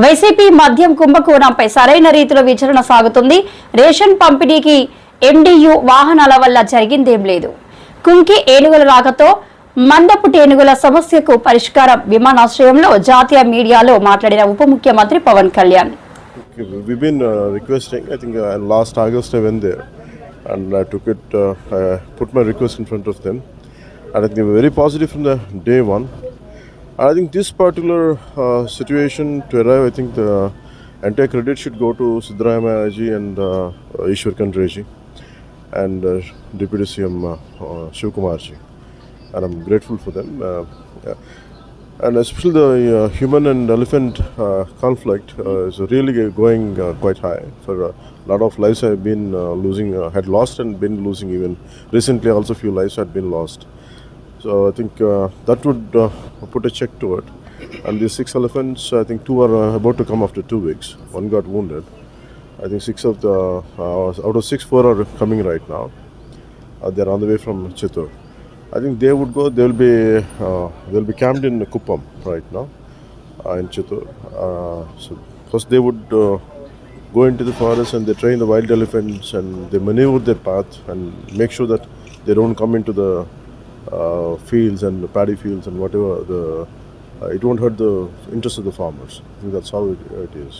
YCP మద్యం కుంభకోణంపై సరైన రీతిలో విచారణ సాగుతుంది. రేషన్ పంపిణీకి ఎండియు వాహనాల వల్ల జరిగిందేం లేదు. కుంకి ఏనుగుల రాకతో మందపుటి ఏనుగుల సమస్యకు పరిష్కారం విమానాశ్రయంలో జాతీయ మీడియాలో మాట్లాడిన ఉప ముఖ్యమంత్రి Pawan Kalyan. We've been requesting. I think last August I went there and I took it. I put my request in front of them, and I think they were very positive from the day one. I think this particular situation to arrive, I think the entire credit should go to Siddaramaiah ji and Ishwar Khandre ji and Deputy CM Shivkumar ji, and I'm grateful for them. And especially the human and elephant conflict is really going quite high. For a lot of lives have been had lost and been losing even recently. Also, few lives had been lost. So I think that would put a check to it. And these 6 elephants, I think 2 are about to come after 2 weeks. 1 got wounded. I think 6 of the out of 6, 4 are coming right now. They are on the way from Chittor. I think they would go. They'll be camped in Kuppam right now in Chittor. So first they would go into the forest and they train the wild elephants and they maneuver their path and make sure that they don't come into the fields and the paddy fields and whatever. It won't hurt the interest of the farmers. I think that's how it is.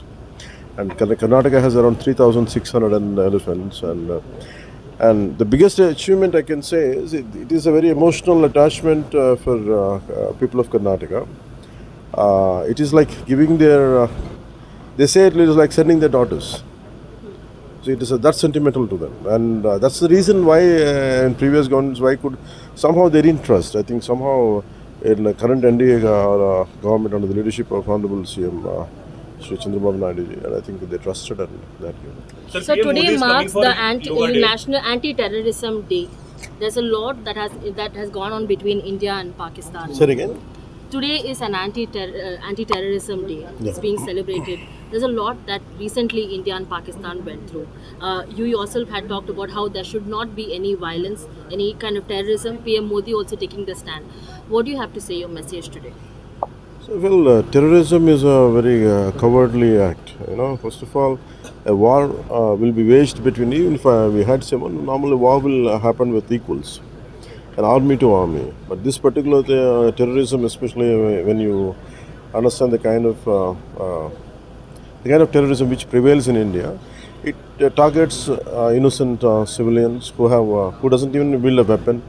And Karnataka has around 3,600 elephants and the biggest achievement I can say is it is a very emotional attachment for people of Karnataka. It is like giving their, they say it is like sending their daughters. So it is that's sentimental to them, and that's the reason why in previous governments why could somehow they didn't trust. I think somehow in the current NDA government under the leadership of Honorable CM Shri Chandrababu Naidu ji, and I think they trusted in that unit. So today marks the National Anti-Terrorism Day. There's a lot that has gone on between India and Pakistan. Say again. Today is an anti-terrorism day. It's being celebrated. There's a lot that recently India and Pakistan went through. You yourself had talked about how there should not be any violence, any kind of terrorism. PM Modi also taking the stand. What do you have to say your message today? So, well, terrorism is a very cowardly act. First of all, a war will be waged between, even if we had someone, normally war will happen with equals, an army to army. But this particular terrorism, especially when you understand the kind of terrorism which prevails in India, it targets innocent civilians who doesn't even wield a weapon,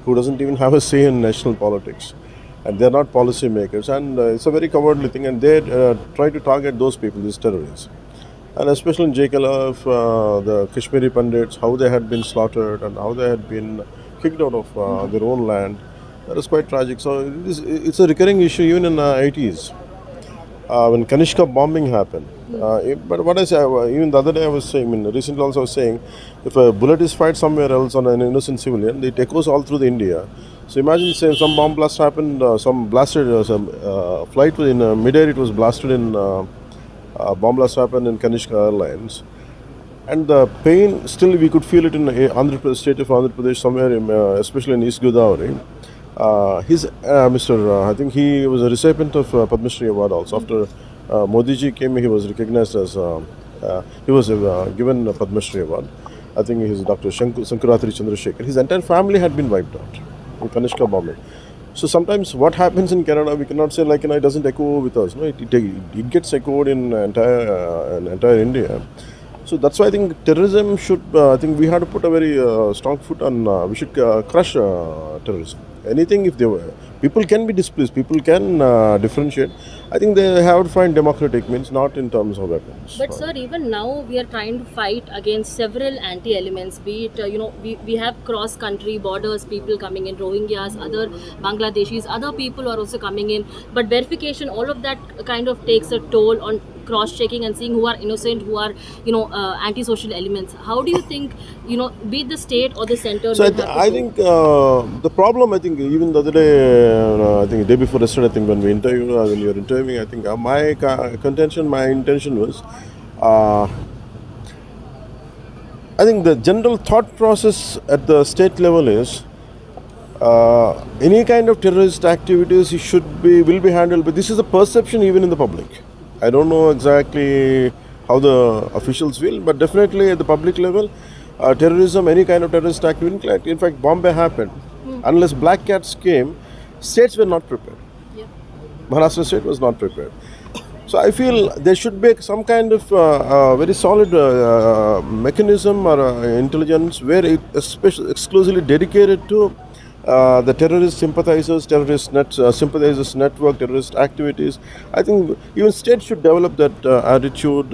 who doesn't even have a say in national politics. And they are not policy makers, and it's a very cowardly thing, and they try to target those people, these terrorists. And especially in Jekalaf, the Kashmiri Pandits, how they had been slaughtered and how they had been kicked out of their own land, that is quite tragic. So it's a recurring issue even in the 80s. When Kanishka bombing happened. But what I say, even the other day I was saying, recently also I was saying, if a bullet is fired somewhere else on an innocent civilian, it echoes all through the India. So imagine say some bomb blast happened, some flight in mid-air, it was blasted in, bomb blast happened in Kanishka Airlines. And the pain, still we could feel it in state of Andhra Pradesh, somewhere, especially in East Godavari. I think he was a recipient of Padma Shri Award also. After Modi ji came, he was recognized as, he was given a Padma Shri Award. I think he is Dr. Sankaratri Chandrasekhar. His entire family had been wiped out in Kanishka bombing. So sometimes what happens in Canada, we cannot say like, it doesn't echo with us. No, it gets echoed in entire India. So that's why I think terrorism should, I think we have to put a very strong foot on, we should crush terrorism. Anything, if they were, people can be displeased, people can differentiate. I think they have to find democratic means, not in terms of weapons. But sir, even now we are trying to fight against several anti-elements, be it, we have cross-country borders, people coming in, Rohingyas, other Bangladeshis, other people are also coming in. But verification, all of that kind of takes a toll on cross-checking and seeing who are innocent, who are, anti-social elements. How do you think, be it the state or the center? So I think the problem, I think even the other day, I think the day before yesterday, I think when we interviewed, when you were interviewing, I think my intention was, I think the general thought process at the state level is, any kind of terrorist activities will be handled, but this is a perception even in the public. I don't know exactly how the officials feel, but definitely at the public level, terrorism, any kind of terrorist activity, like in fact Bombay happened. Unless black cats came, states were not prepared. Yeah. Maharashtra state was not prepared. So I feel there should be some kind of very solid mechanism or intelligence where it especially exclusively dedicated to the terrorist sympathizers, sympathizers network, terrorist activities. I think even states should develop that attitude,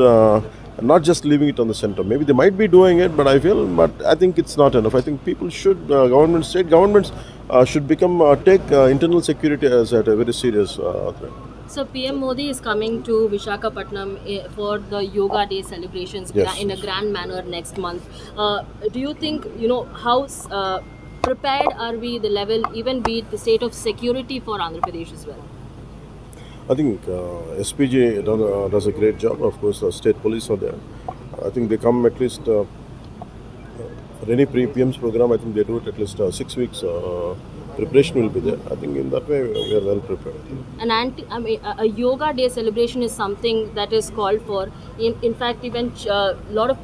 not just leaving it on the center. Maybe they might be doing it, but I think it's not enough. I think people should, state governments should take internal security as a very serious threat. So PM Modi is coming to Visakhapatnam for the Yoga Day celebrations Yes. in a grand manner next month. Do you think, how prepared are we, the level, even be it the state of security for Andhra Pradesh as well? I think SPG does a great job. Of course, state police are there. I think they come at least for any PM's program. I think they do it at least 6 weeks. Preparation will be there. I think in that way we are well prepared. A Yoga Day celebration is something that is called for. In fact, even a lot of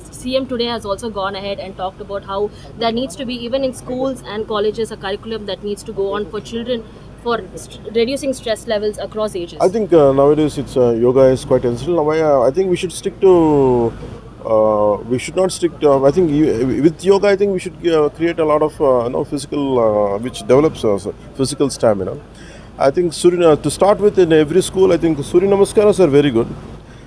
CM today has also gone ahead and talked about how there needs to be, even in schools and colleges, a curriculum that needs to go on for children for reducing stress levels across ages. I think nowadays it's yoga is quite essential. Now, I think we should stick to. We should not stick to. I think with yoga, I think we should create a lot of physical, which develops physical stamina. I think to start with in every school, I think Surya Namaskaras are very good,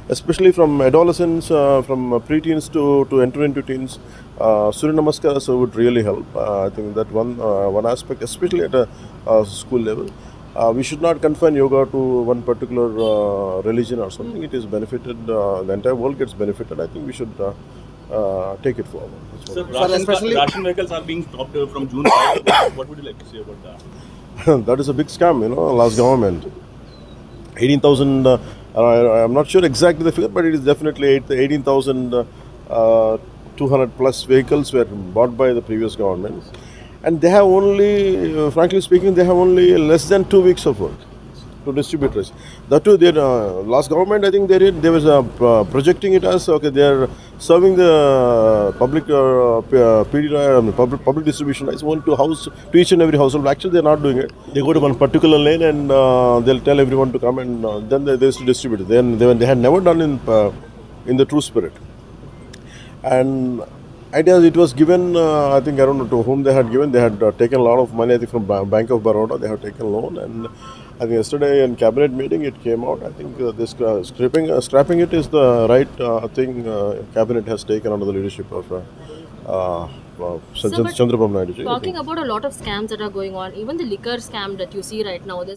especially from adolescents, from preteens to enter into teens. Surya Namaskaras would really help. I think that one aspect, especially at a school level. We should not confine yoga to one particular religion or something. It is benefited, the entire world gets benefited. I think we should take it forward. Sir, ration vehicles are being stopped from June 5. What would you like to say about that? That is a big scam, last government. 18,000, I'm not sure exactly the figure, but it is definitely 18,200 plus vehicles were bought by the previous government. And they have only, frankly speaking, they have only less than 2 weeks of work to distribute rice. That too, their last government, I think they was projecting it as, okay, they are serving the public public distribution rice only to each and every household. Actually, they are not doing it. They go to one particular lane and they'll tell everyone to come, and then they used to distribute it. Then they had never done in the true spirit. And it was given, I think, I don't know to whom they had given. They had taken a lot of money, I think, from Bank of Baroda. They have taken loan, and I think yesterday in cabinet meeting it came out. I think this scrapping it is the right thing. Cabinet has taken under the leadership of Chandrababu Naidu. Talking about a lot of scams that are going on, even the liquor scam that you see right now.